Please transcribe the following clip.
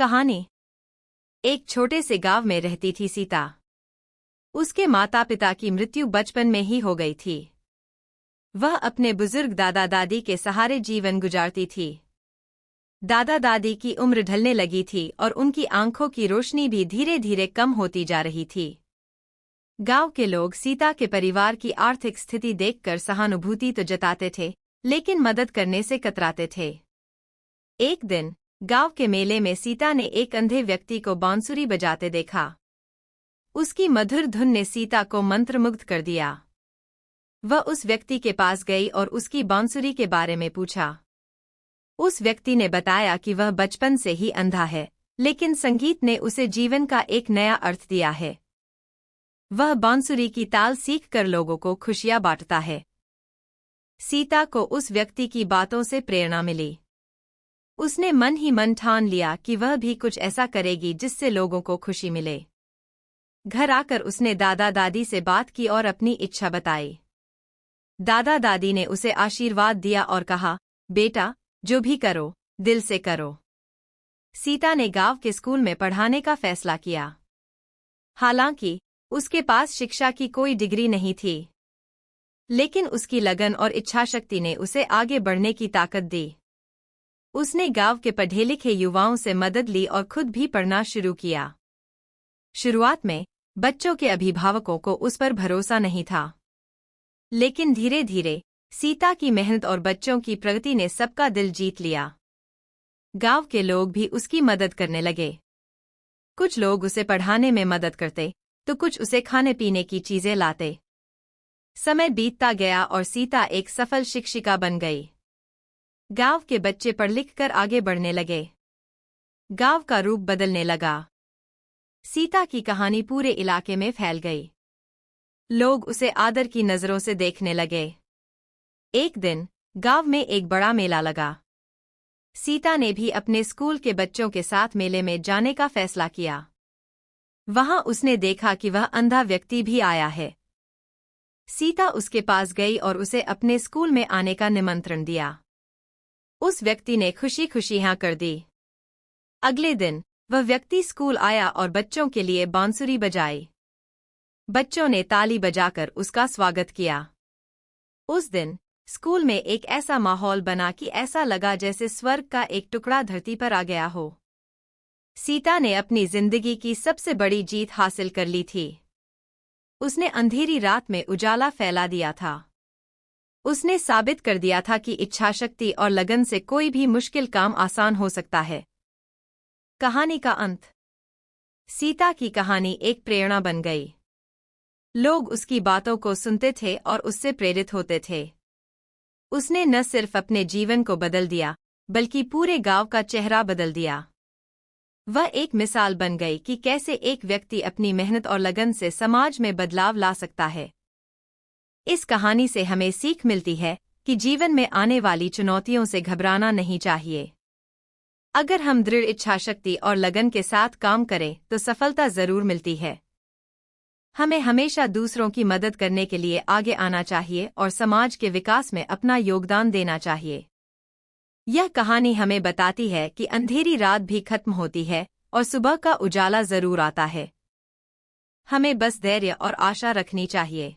कहानी। एक छोटे से गांव में रहती थी सीता। उसके माता पिता की मृत्यु बचपन में ही हो गई थी। वह अपने बुजुर्ग दादा दादी के सहारे जीवन गुजारती थी। दादा दादी की उम्र ढलने लगी थी और उनकी आंखों की रोशनी भी धीरे धीरे कम होती जा रही थी। गांव के लोग सीता के परिवार की आर्थिक स्थिति देखकर सहानुभूति तो जताते थे, लेकिन मदद करने से कतराते थे। एक दिन गांव के मेले में सीता ने एक अंधे व्यक्ति को बांसुरी बजाते देखा। उसकी मधुर धुन ने सीता को मंत्रमुग्ध कर दिया। वह उस व्यक्ति के पास गई और उसकी बांसुरी के बारे में पूछा। उस व्यक्ति ने बताया कि वह बचपन से ही अंधा है, लेकिन संगीत ने उसे जीवन का एक नया अर्थ दिया है। वह बांसुरी की ताल सीखकर लोगों को खुशियां बांटता है। सीता को उस व्यक्ति की बातों से प्रेरणा मिली। उसने मन ही मन ठान लिया कि वह भी कुछ ऐसा करेगी जिससे लोगों को खुशी मिले। घर आकर उसने दादा दादी से बात की और अपनी इच्छा बताई। दादा दादी ने उसे आशीर्वाद दिया और कहा, बेटा, जो भी करो, दिल से करो। सीता ने गांव के स्कूल में पढ़ाने का फैसला किया। हालांकि उसके पास शिक्षा की कोई डिग्री नहीं थी, लेकिन उसकी लगन और इच्छाशक्ति ने उसे आगे बढ़ने की ताकत दी। उसने गांव के पढ़े लिखे युवाओं से मदद ली और खुद भी पढ़ना शुरू किया। शुरुआत में बच्चों के अभिभावकों को उस पर भरोसा नहीं था, लेकिन धीरे धीरे सीता की मेहनत और बच्चों की प्रगति ने सबका दिल जीत लिया। गांव के लोग भी उसकी मदद करने लगे। कुछ लोग उसे पढ़ाने में मदद करते, तो कुछ उसे खाने पीने की चीजें लाते। समय बीतता गया और सीता एक सफल शिक्षिका बन गई। गांव के बच्चे पढ़ लिख कर आगे बढ़ने लगे। गांव का रूप बदलने लगा। सीता की कहानी पूरे इलाके में फैल गई। लोग उसे आदर की नजरों से देखने लगे। एक दिन गांव में एक बड़ा मेला लगा। सीता ने भी अपने स्कूल के बच्चों के साथ मेले में जाने का फैसला किया। वहां उसने देखा कि वह अंधा व्यक्ति भी आया है। सीता उसके पास गई और उसे अपने स्कूल में आने का निमंत्रण दिया। उस व्यक्ति ने खुशी खुशी हाँ कर दी। अगले दिन वह व्यक्ति स्कूल आया और बच्चों के लिए बांसुरी बजाई। बच्चों ने ताली बजाकर उसका स्वागत किया। उस दिन स्कूल में एक ऐसा माहौल बना कि ऐसा लगा जैसे स्वर्ग का एक टुकड़ा धरती पर आ गया हो। सीता ने अपनी जिंदगी की सबसे बड़ी जीत हासिल कर ली थी। उसने अंधेरी रात में उजाला फैला दिया था। उसने साबित कर दिया था कि इच्छाशक्ति और लगन से कोई भी मुश्किल काम आसान हो सकता है। कहानी का अंत। सीता की कहानी एक प्रेरणा बन गई। लोग उसकी बातों को सुनते थे और उससे प्रेरित होते थे। उसने न सिर्फ अपने जीवन को बदल दिया, बल्कि पूरे गांव का चेहरा बदल दिया। वह एक मिसाल बन गई कि कैसे एक व्यक्ति अपनी मेहनत और लगन से समाज में बदलाव ला सकता है। इस कहानी से हमें सीख मिलती है कि जीवन में आने वाली चुनौतियों से घबराना नहीं चाहिए। अगर हम दृढ़ इच्छाशक्ति और लगन के साथ काम करें तो सफलता जरूर मिलती है। हमें हमेशा दूसरों की मदद करने के लिए आगे आना चाहिए और समाज के विकास में अपना योगदान देना चाहिए। यह कहानी हमें बताती है कि अंधेरी रात भी खत्म होती है और सुबह का उजाला जरूर आता है। हमें बस धैर्य और आशा रखनी चाहिए।